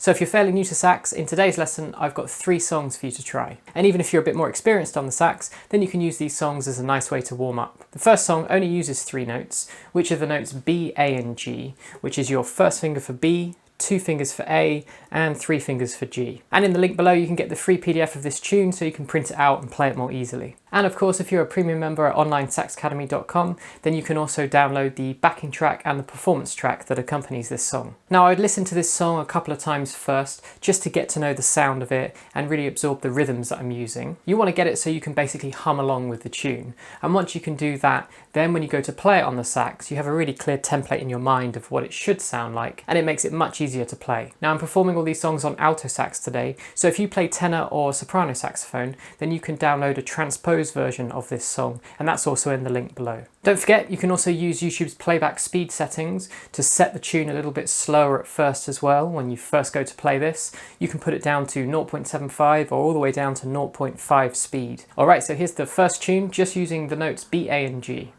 So if you're fairly new to sax, in today's lesson I've got 3 songs for you to try. And even if you're a bit more experienced on the sax, then you can use these songs as a nice way to warm up. The first song only uses 3 notes, which are the notes B, A and G, which is your first finger for B, 2 fingers for A, and 3 fingers for G. And in the link below you can get the free PDF of this tune so you can print it out and play it more easily. And of course, if you're a premium member at onlinesaxacademy.com, then you can also download the backing track and the performance track that accompanies this song. Now, I'd listen to this song a couple of times first, just to get to know the sound of it and really absorb the rhythms that I'm using. You want to get it so you can basically hum along with the tune. And once you can do that, then when you go to play it on the sax, you have a really clear template in your mind of what it should sound like, and it makes it much easier to play. Now, I'm performing all these songs on alto sax today, so if you play tenor or soprano saxophone, then you can download a transposed version of this song, and that's also in the link below. Don't forget, you can also use YouTube's playback speed settings to set the tune a little bit slower at first as well. When you first go to play this, you can put it down to 0.75 or all the way down to 0.5 speed. Alright, so here's the first tune, just using the notes B, A and G.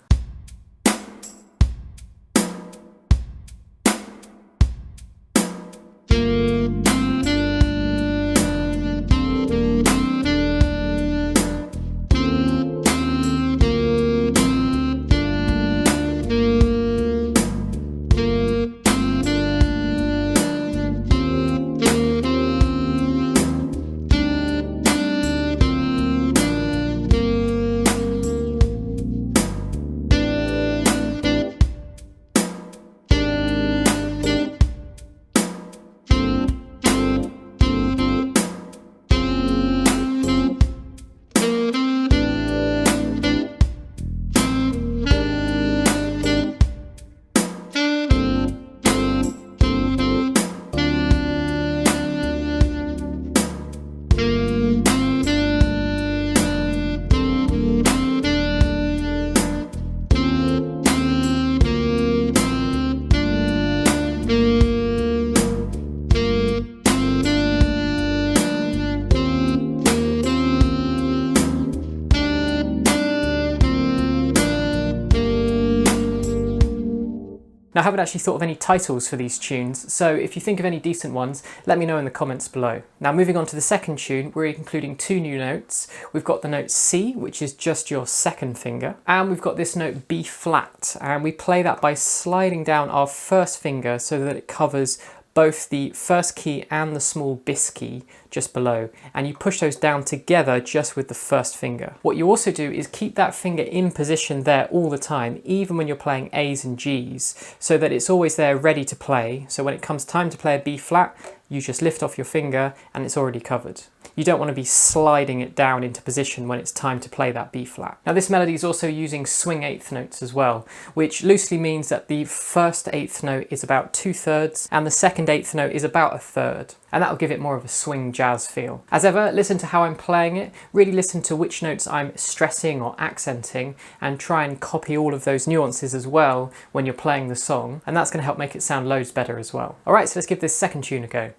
Now, I haven't actually thought of any titles for these tunes, so if you think of any decent ones, let me know in the comments below. Now, moving on to the second tune, we're including 2 new notes. We've got the note C, which is just your second finger, and we've got this note B flat, and we play that by sliding down our first finger so that it covers both the first key and the small bis key just below, and you push those down together just with the first finger. What you also do is keep that finger in position there all the time, even when you're playing A's and G's, so that it's always there ready to play. So when it comes time to play a B flat, you just lift off your finger and it's already covered. You don't want to be sliding it down into position when it's time to play that B flat. Now, this melody is also using swing 8th notes as well, which loosely means that the first 8th note is about 2/3 and the second 8th note is about 1/3. And that'll give it more of a swing jazz feel. As ever, listen to how I'm playing it, really listen to which notes I'm stressing or accenting, and try and copy all of those nuances as well when you're playing the song, and that's going to help make it sound loads better as well. Alright, so let's give this second tune a go.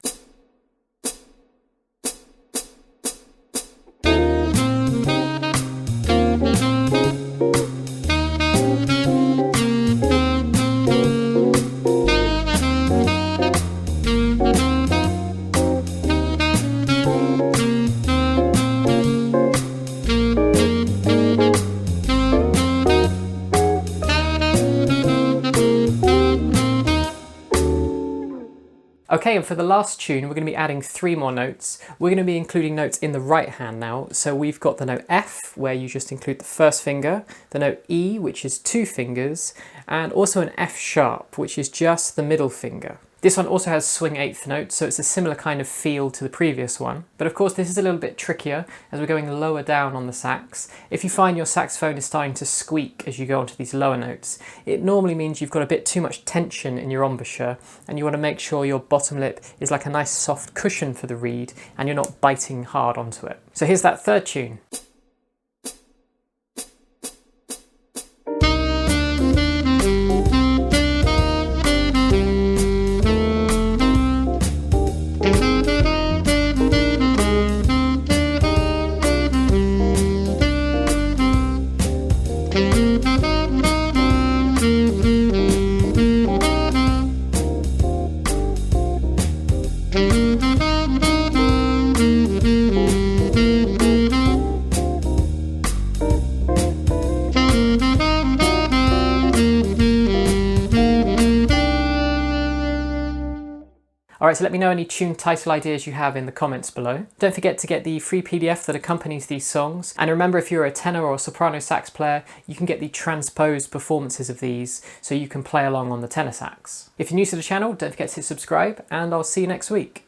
Okay, and for the last tune, we're going to be adding 3 more notes. We're going to be including notes in the right hand now. So we've got the note F, where you just include the first finger, the note E, which is 2 fingers, and also an F sharp, which is just the middle finger. This one also has swing 8th notes, so it's a similar kind of feel to the previous one. But of course, this is a little bit trickier as we're going lower down on the sax. If you find your saxophone is starting to squeak as you go onto these lower notes, it normally means you've got a bit too much tension in your embouchure, and you want to make sure your bottom lip is like a nice soft cushion for the reed and you're not biting hard onto it. So here's that third tune. Alright, so let me know any tune title ideas you have in the comments below. Don't forget to get the free PDF that accompanies these songs, and remember, if you're a tenor or soprano sax player, you can get the transposed performances of these so you can play along on the tenor sax. If you're new to the channel, don't forget to hit subscribe, and I'll see you next week.